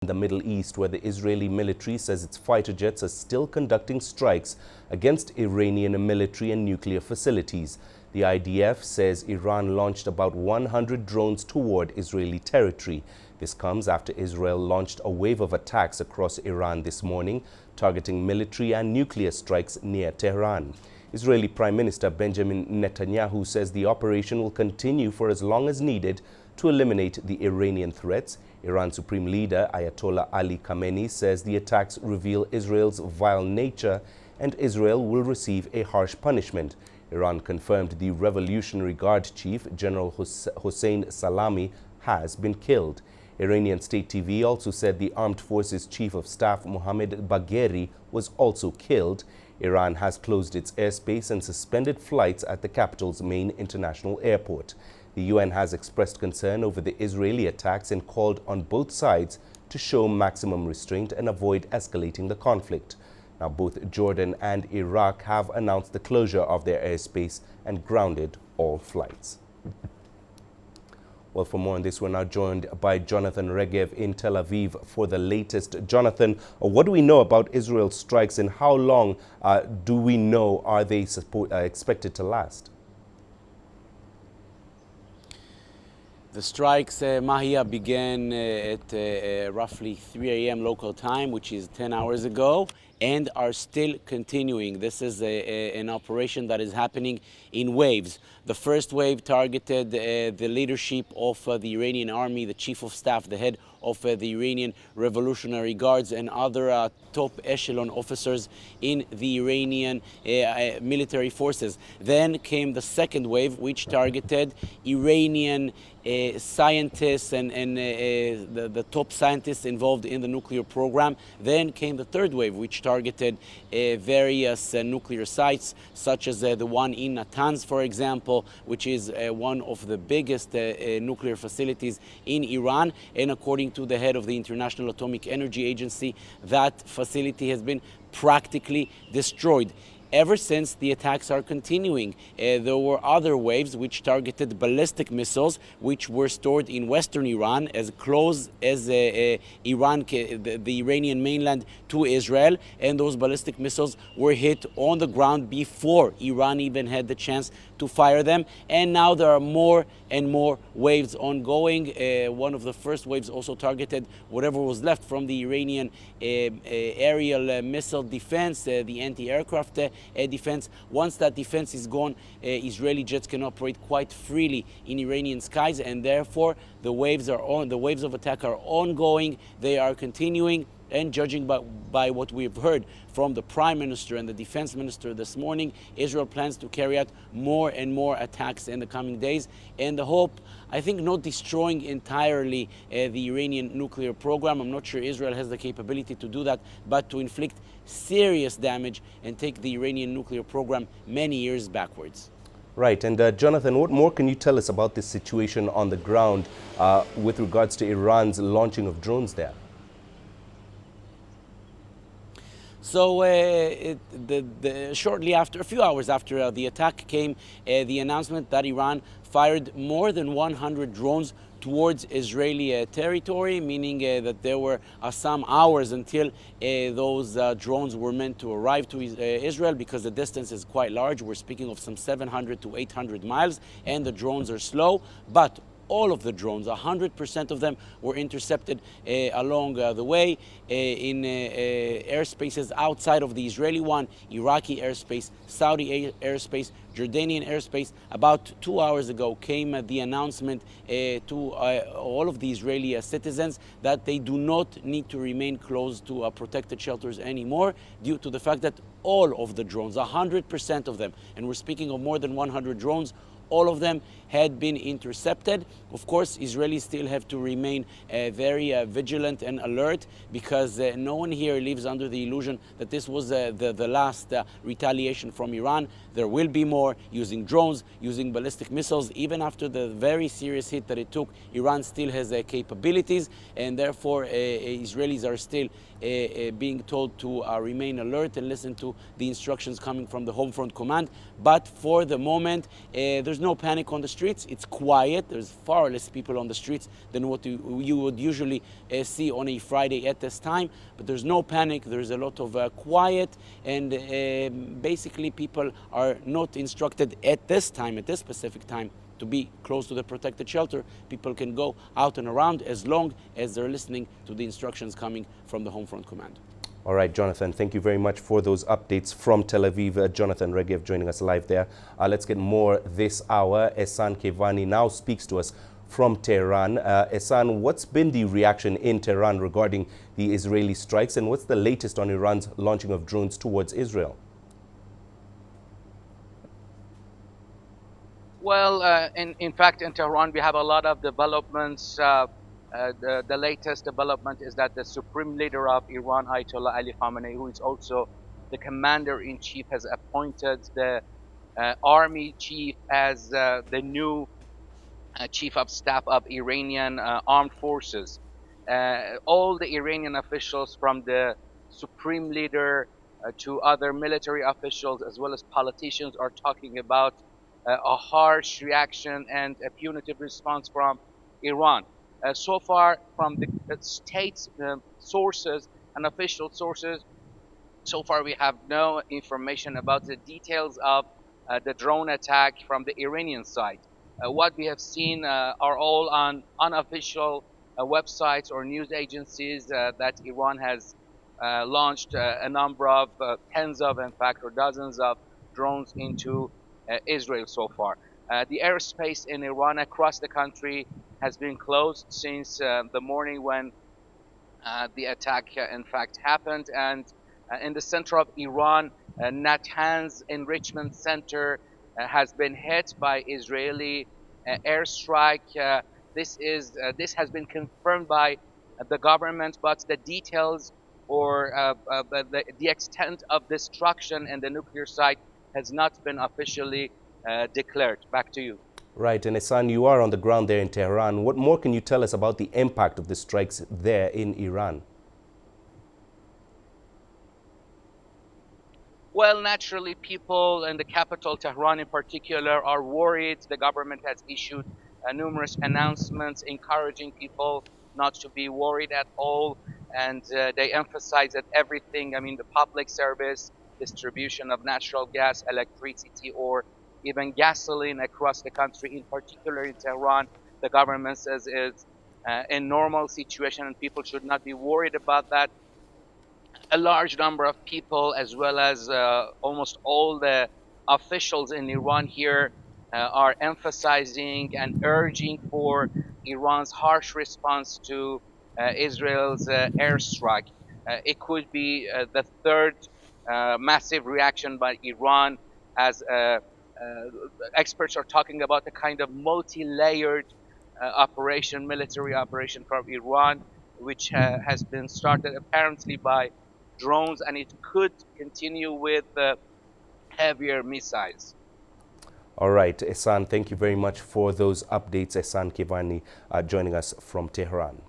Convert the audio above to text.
In the Middle East, where the Israeli military says its fighter jets are still conducting strikes against Iranian military and nuclear facilities. The IDF says Iran launched about 100 drones toward Israeli territory. This comes after Israel launched a wave of attacks across Iran this morning, targeting military and nuclear strikes near Tehran. Israeli Prime Minister Benjamin Netanyahu says the operation will continue for as long as needed to eliminate the Iranian threats. Iran's Supreme Leader Ayatollah Ali Khamenei says the attacks reveal Israel's vile nature and Israel will receive a harsh punishment. Iran confirmed the Revolutionary Guard Chief, General Hossein Salami, has been killed. Iranian state TV also said the Armed Forces Chief of Staff, Mohammad Bagheri, was also killed. Iran has closed its airspace and suspended flights at the capital's main international airport. The UN has expressed concern over the Israeli attacks and called on both sides to show maximum restraint and avoid escalating the conflict. Now, both Jordan and Iraq have announced the closure of their airspace and grounded all flights. Well, for more on this, we're now joined by Jonathan Regev in Tel Aviv for the latest. Jonathan, what do we know about Israel's strikes and how long do we know are they expected to last? The strikes, Mahia, began at roughly 3 a.m. local time, which is 10 hours ago, and are still continuing. This is an operation that is happening in waves. The first wave targeted the leadership of the Iranian army, the chief of staff, the head of the Iranian Revolutionary Guards, and other top echelon officers in the Iranian military forces. Then came the second wave, which targeted Iranian scientists and the top scientists involved in the nuclear program. Then came the third wave, which targeted various nuclear sites, such as the one in Natanz, for example, which is one of the biggest nuclear facilities in Iran. And according to the head of the International Atomic Energy Agency, that facility has been practically destroyed. Ever since, the attacks are continuing. There were other waves which targeted ballistic missiles, which were stored in western Iran, as close as Iran, the Iranian mainland, to Israel. And those ballistic missiles were hit on the ground before Iran even had the chance to fire them. And now there are more and more waves ongoing. One of the first waves also targeted whatever was left from the Iranian aerial missile defense, the anti-aircraft defense. Once that defense is gone, Israeli jets can operate quite freely in Iranian skies, and therefore the waves of attack are ongoing. They are continuing. And judging by what we've heard from the Prime Minister and the Defense Minister this morning, Israel plans to carry out more and more attacks in the coming days. And the hope, I think, not destroying entirely the Iranian nuclear program. I'm not sure Israel has the capability to do that, but to inflict serious damage and take the Iranian nuclear program many years backwards. Right. And Jonathan, what more can you tell us about this situation on the ground with regards to Iran's launching of drones there? So shortly after, a few hours after the attack, came the announcement that Iran fired more than 100 drones towards Israeli territory, meaning that there were some hours until those drones were meant to arrive to Israel, because the distance is quite large. We're speaking of some 700 to 800 miles, and the drones are slow. But all of the drones, 100% of them, were intercepted along the way in airspaces outside of the Israeli one, Iraqi airspace, Saudi airspace, Jordanian airspace. About 2 hours ago came the announcement to all of the Israeli citizens that they do not need to remain close to protected shelters anymore, due to the fact that all of the drones, 100% of them, and we're speaking of more than 100 drones, all of them had been intercepted. Of course, Israelis still have to remain very vigilant and alert, because no one here lives under the illusion that this was the last retaliation from Iran. There will be more, using drones, using ballistic missiles. Even after the very serious hit that it took, Iran still has capabilities, and therefore Israelis are still being told to remain alert and listen to the instructions coming from the Home Front Command. But for the moment, there's there's no panic on the streets. It's quiet. There's far less people on the streets than what you would usually see on a Friday at this time. But there's no panic. There's a lot of quiet, and basically people are not instructed at this time, at this specific time, to be close to the protected shelter. People can go out and around as long as they're listening to the instructions coming from the Home Front Command. All right, Jonathan, thank you very much for those updates from Tel Aviv. Jonathan Regev joining us live there. Let's get more this hour. Asan Cavani now speaks to us from Tehran. Asan, what's been the reaction in Tehran regarding the Israeli strikes, and what's the latest on Iran's launching of drones towards Israel? Well, in fact, in Tehran, we have a lot of developments. The latest development is that the supreme leader of Iran, Ayatollah Ali Khamenei, who is also the commander-in-chief, has appointed the army chief as the new chief of staff of Iranian armed forces. All the Iranian officials, from the supreme leader to other military officials as well as politicians, are talking about a harsh reaction and a punitive response from Iran. So far, from the state sources and official sources, so far we have no information about the details of the drone attack from the Iranian side. What we have seen are all on unofficial websites or news agencies that Iran has launched a number of tens of, in fact, or dozens of drones into Israel so far. The airspace in Iran across the country has been closed since the morning when the attack in fact happened. And in the center of Iran, Natanz Enrichment Center has been hit by Israeli airstrike. This has been confirmed by the government, but the details or the extent of destruction in the nuclear site has not been officially declared. Back to you. Right, and Asan, you are on the ground there in Tehran. What more can you tell us about the impact of the strikes there in Iran? Well, naturally, people in the capital, Tehran in particular, are worried. The government has issued numerous announcements encouraging people not to be worried at all. And they emphasize that everything, I mean, the public service, distribution of natural gas, electricity, or even gasoline across the country, in particular in Tehran, the government says is in normal situation and people should not be worried about that. A large number of people, as well as almost all the officials in Iran here, are emphasizing and urging for Iran's harsh response to Israel's airstrike. It could be the third massive reaction by Iran, as experts are talking about a kind of multi-layered operation, military operation from Iran, which has been started apparently by drones, and it could continue with heavier missiles. All right, Asan, thank you very much for those updates. Asan Cavani joining us from Tehran.